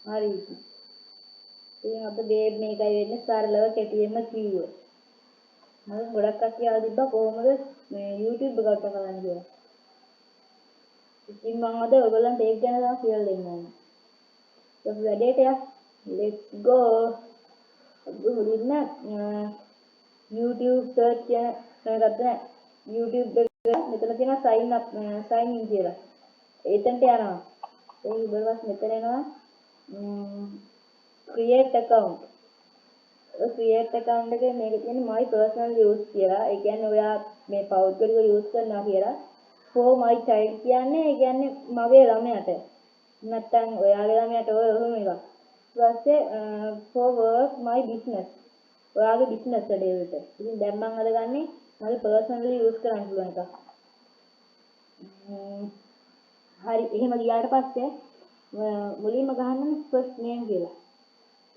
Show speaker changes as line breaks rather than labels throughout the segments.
හරි. ඉතින් අපේ මේකයි වෙන්නේ සරලව කෙටියෙන්ම කිව්වොත්. මම ගොඩක් කට්ටිය අහලා තිබ්බා කොහොමද මේ YouTube එකට කරන්නේ කියලා. ඉතින් මම අද ඔයගොල්ලන්ට ඒක ගැන තමයි කියලා දෙන්න. අපි වැඩේට යමු. Let's go. අපි මුලින්ම YouTube search කරගත්තා. YouTube එක මෙතන තියෙනවා sign in කියලා. එතනට යනවා. ඒ ඉබලවත් මෙතන එනවා create account. create account එකේ මේක තියෙන්නේ my personal use කියලා. ඒ කියන්නේ ඔයා මේ පෞද්ගලිකව use කරනවා කියලා. for my child කියන්නේ ඒ කියන්නේ මගේ ළමයාට. නැත්තම් ඔයාගේ ළමයාට ඔය ඔහොම එකක්. ඊට පස්සේ for work my business. ඔයාගේ business වැඩේට. ඉතින් දැන් මම අද ගන්නේ මගේ personally use කරන්න පුළුවන් එකක්. හරි එහෙම ගියාට පස්සේ මුලින්ම ගහන්න first name කියලා.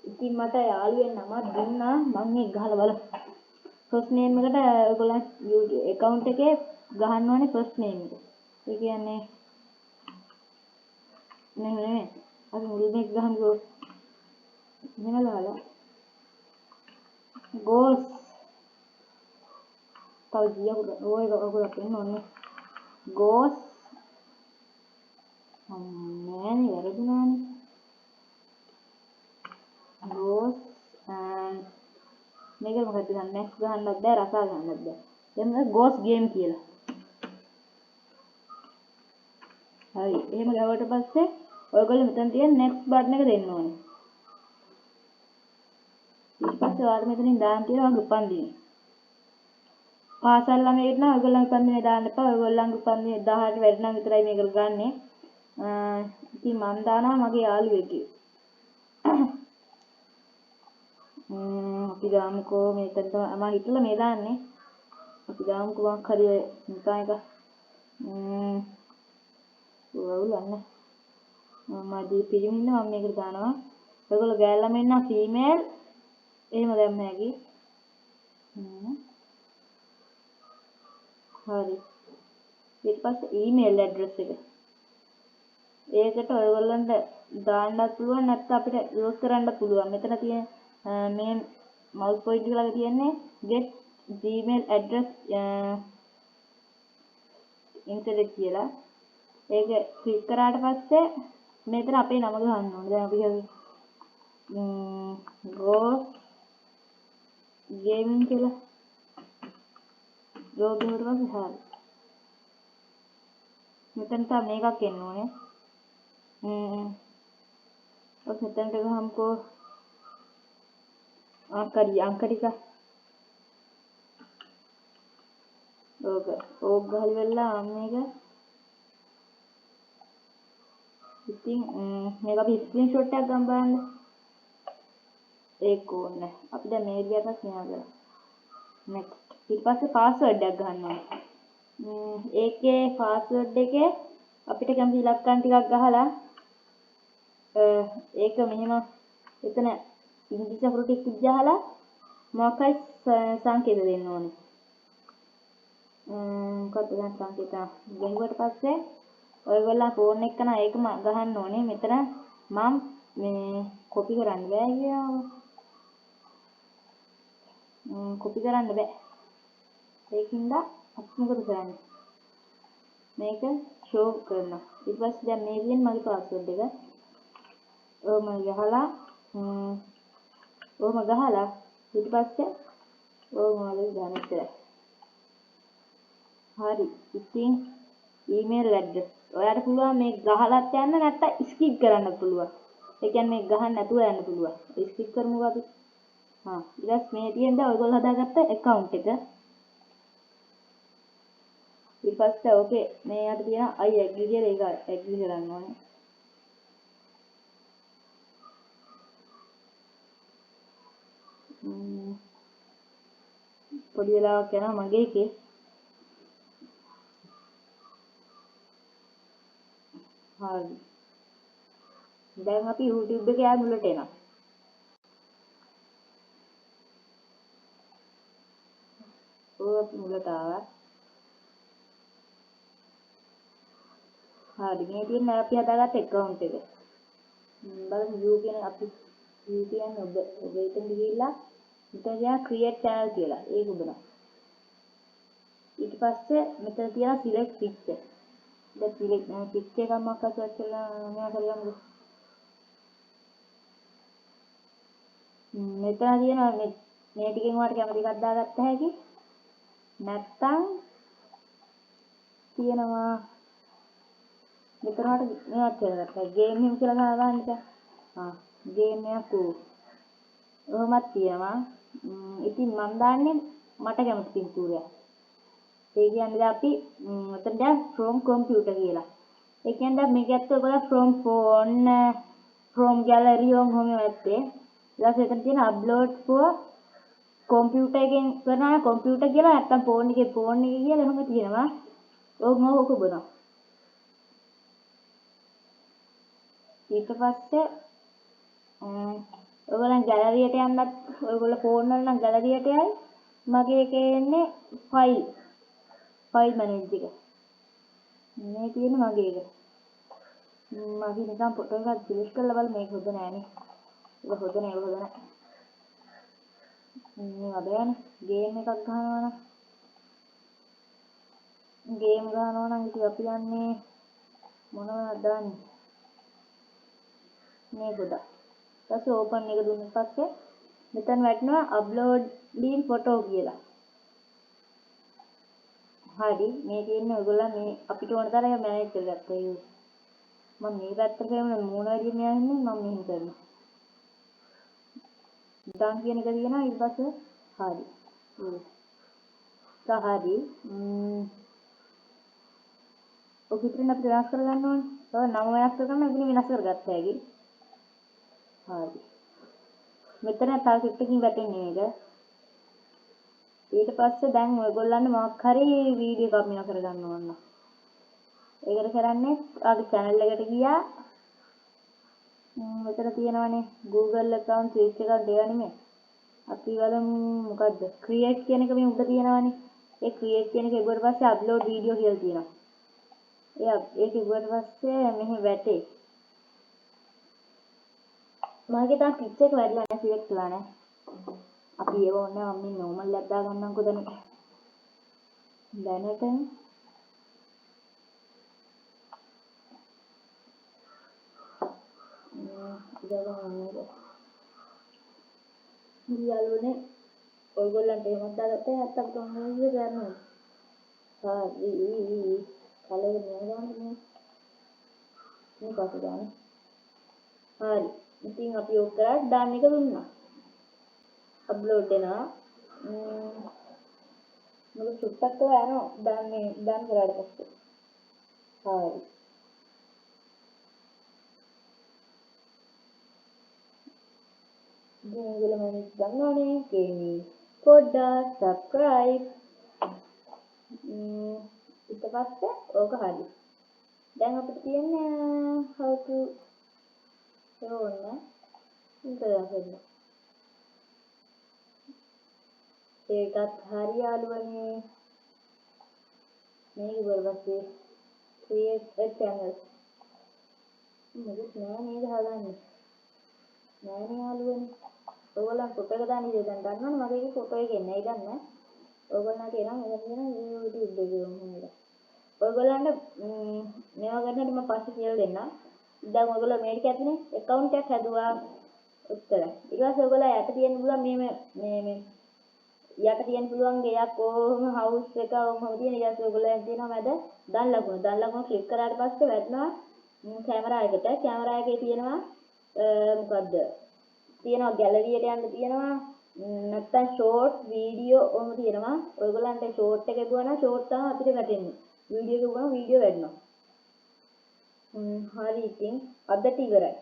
ඉතින් මට යාළුවෙන් නමක් දුන්නා මම මේක ගහලා බලමු. first name එකට ඔයගොල්ලන් account එකේ ගහන්න ඕනේ first name එක. ඒ කියන්නේ නෙමෙයි. අපි මුලින්ම එක ගහමුකෝ. මෙහෙම ගහලා ගෝස් තව ගියකුද ඔය ඔයගොල්ලෝ පෙන්න ඕනේ. ගෝස් නෑනේ වැරදුනානේ. ගෝස් මේක මොකක්ද ගන්න next ගහන්නත් බෑ රසා ගන්නත් බෑ. දැන් ගෝස් ගේම් කියලා. හරි. එහෙම ගාවට පස්සේ ඔයගොල්ලෝ මෙතන තියෙන next button එක දෙන්න ඕනේ. ඊට පස්සේ ඔයාලා මෙතනින් දාන්න තියෙනවා උපන්දිනේ. පාසල් ළමයෙක් නම් ඔයගොල්ලන්ගේ උපන්දිනේ දාන්න එපා. ඔයගොල්ලන්ගේ උපන්දිනේ 18 වැඩි නම් විතරයි මේකට ගන්නෙ. ඉතින් මම දානවා මගේ යාළුවෙක්ගේ. අපි දාමුකෝ මේකට මම හිතලා මේ දාන්නේ. අපි දාමුකෝ මොකක් හරි නිකන් එක ඔවුලන්නේ. මම දී පිළිමින්න මම මේකට දානවා. ඔයගොල්ලෝ ගෑල් ළමෙන් නම් ෆීමේල් එහෙම දැම්ම හැකි. හරි. ඊට පස්සේ ඊමේල් ඇඩ්‍රස් එක. ඒකට ඔයගොල්ලන්ට දාන්නත් පුළුවන් නැත්නම් අපිට යූස් කරන්න පුළුවන්. මෙතන තියෙන මේ mouse point එක ළඟ තියෙන්නේ get gmail address insert කියලා. ඒක ක්ලික් කරාට පස්සේ මෙතන අපේ නම ගහන්න ඕනේ. දැන් අපි go gaming කියලා. go ගිහුවට පස්සේ හරි. මෙතන තමයි මේකක් එන්න ඕනේ. ඔක මෙතනට ගහමුකෝ. අංක ටික. ඕක ගහලා වෙලා මේක. ඉතින් මේක අපි ස්ක්‍රීන්ෂොට් එකක් ගන්න බලන්න. ඒක ඕනේ. අපි දැන් මේ විදිහට ස්නේහ කරා. next. ඊට පස්සේ password එකක් ගන්නවා. ඒකේ password එකේ අපිට කැමති ඉලක්කම් ටිකක් ගහලා ඒක මෙහෙම එතන ඉංග්‍රීසි අකුරු ටික ගහලා මොකක්යි සංකේත දෙන්න ඕනේ. මොකක්ද දැන් සංකේත ගහුවට පස්සේ ඔයගොල්ලෝ ෆෝන් එක කරන ඒකම ගහන්න ඕනේ. මෙතන මම මේ කොපි කරන්න බෑ කියනවා. කොපි කරන්න බෑ. ඒකින්ද අපි මොකද කරන්නේ? මේක ෂෝ කරනවා. ඊට පස්සේ දැන් මේ කියන්නේ මගේ පාස්වර්ඩ් එක. ඕම ගහලා ඊට පස්සේ ඕම වල දාන්න ඉස්සරහ. හරි. ඉතින් ඊමේල් ඇඩ්‍රස්. ඔයාලට පුළුවන් මේ ගහලත් යන්න නැත්නම් ස්කිප් කරන්න පුළුවන්. ඒ කියන්නේ මේ ගහන්න නැතුව යන්න පුළුවන්. ස්කිප් කරමුකෝ අපි. ඊට මේ තියෙන දා ඔයගොල්ලෝ හදාගත්ත account එක. ඊට පස්සේ ඕකේ මේ යට තියෙන I agree කියලා ඒක agree කරන්න ඕනේ. පොඩි වෙලාවක් යනවා මගේ එකේ. හරි. දැන් අපි YouTube එකේ ආ මුලට එනවා. අපි මුලට ආවා. හරි මේ තියෙන අපි හදාගත්ත account එක. බලමු view කියන අපි view කියන්නේ ඔබ එතන ගිහිල්ලා මෙතන තියෙන create channel කියලා. ඒක උඩනවා. ඊට පස්සේ මෙතන තියෙන select picture. දැන් select picture එකක් මොකක්ද කියලා මෙයා කරගමු. මෙතන තියෙනවා මේ ටිකෙන් ඔයාලට කැමති එකක් දාගත්ත හැකි. නැත්තම් තියෙනවා මෙතන ඔයාලට මේවත් කියලා ගත්තා. game හිම කියලා ගන්න ඉතින්. game එකක් ඔහොමත් තියෙනවා. ඉතින් මම දාන්නේ මට කැමති පින්තූරයක්. ඒ කියන්නේ දැන් අපි මෙතන දැන් from computer කියලා. ඒ කියන්නේ දැන් මේක ඇත්ත ඔයගොල්ලෝ from phone from gallery ඔහොම ඇත්තේ. ඊට පස්සේ එතන තියෙන upload for computer එකෙන් කරනවා computer කියලා නැත්තම් phone එකේ කියලා එහෙම තියෙනවා. ඕක ඔබනවා. ඊට පස්සේ ඔයගොල්ලන් ගැලරියට යන්නත් ඔයගොල්ලෝ ෆෝන් වල නම් ගැලරියට යයි මගේ එකේ එන්නේ ෆයිල් මැනේජ් එක මේ තියෙන්නේ මගේ එක මගේ නිකන් ෆොටෝ එකක් ඩිලීට් කරලා බලන්න මේක හොඳ නෑනේ ඒක හොඳ නෑ මේ වදයන් ගේම් එකක් ගහනවා නම් ඉතින් අපි යන්නේ මොනවද දාන්නේ මේ ගොඩක් ඊපස්සේ ඕපන් එක දුන්න පස්සේ මෙතන වැටෙනවා අප්ලෝඩ් ලීන් ෆොටෝ කියලා. හරි මේ තියෙන්නේ ඔයගොල්ලෝ මේ අපිට ඕන තරම් මැනේජ් කරගත්තා ඒක. මම මේ පැත්තට කරන මූණ වැඩි මෙයා ඉන්නේ මම මෙහෙම කරනවා. දාන් කියන එක තියෙනවා ඊට පස්සේ හරි. හරි. ඔක ඉතින් අපිට වෙනස් කරගන්න ඕනේ. ඔය නම වෙනස් කරගන්න ඉතින් වෙනස් කරගත්තා හැකි. හරි. මෙතන තව කිට්ටකින් වැටෙන්නේ මේක. ඊට පස්සේ දැන් ඔයගොල්ලන්ට මොකක් හරි වීඩියෝ එකක් මෙයා කරගන්න ඕන. ඒකට කරන්නේ ආගේ channel එකට ගියා. මෙතන තියෙනවානේ Google account switch එකක් දෙනවා නෙමෙයි. අපි බලමු මොකද්ද? create කියන එක මේ උඩ තියෙනවානේ. ඒ create කියන එක ඉවර පස්සේ upload video කියලා තියෙනවා. ඒක ඉවර පස්සේ මෙහි වැටේ. මගේ තාම පිච් එක වැඩිලා නැහැ සිලෙක්ට් කළා නැහැ. අපි ඒව ඕනේ මම මේ normal එකක් දාගන්නම්කෝ දැන්. දැනට යාළුවනේ ඔයගොල්ලන්ට එහෙම දාගත්තා නැත්තම් කොහොමද කරන්නේ? කලේ නේද මේ පස්සේ දාන්න. හරි. ඉතින් අපි ඔක් කරලා දාන්න එක දුන්නා. අප්ලෝඩ් වෙනවා. මොකද සුට්ටක් කරලා යනවා දාන්න කරාට පස්සේ. හරි. Google මැනේජ් ගන්නවනේ කියන්නේ පොඩ්ඩක් subscribe ඊට පස්සේ ඕක හරි. දැන් අපිට තියෙන්නේ how to ඕන ඉන්ටර්නෙට් ඒකත් හරි යාළුවනේ මේක බලපස්සේ create a channel මොකද නෑ නේද හදන්නේ නෑනේ යාළුවනේ ඔයගොල්ලන් ෆොටෝ එක දාන්න ඉතින් දැන් ගන්නවනේ මගේ එකේ ෆොටෝ එක එන්නේ නැයි දන්නේ ඔයගොල්ලන්ට එනවා මේක තියෙන YouTube එකේ මොනවද ඔයගොල්ලන්ට මේවා ගන්නට මම පස්සේ කියලා දෙන්නම් දැන් ඔයගොල්ලෝ මේක ඇතුලේ account එකක් හැදුවා උත්තරයි ඊට පස්සේ ඔයගොල්ලෝ යට තියෙන්න පුළුවන් මේ යට තියෙන්න පුළුවන් ගෙයක් කොහොම house එක කොහොම තියෙන ඊට පස්සේ ඔයගොල්ලෝ තියෙනවා මැද දන් ලකුණ ක්ලික් කරාට පස්සේ වැටෙනවා කැමරා එකට කැමරා එකේ තියෙනවා මොකද්ද තියෙනවා ගැලරියට යන්න තියෙනවා නැත්නම් ෂෝට් වීඩියෝ ඔහොම තියෙනවා ඔයගොල්ලන්ට ෂෝට් එක ගුවනම් ෂෝට් තමයි අපිට වැටෙන්නේ වීඩියෝ එක ගුවනම් වීඩියෝ වැටෙනවා හරි ඉතින් අදට ඉවරයි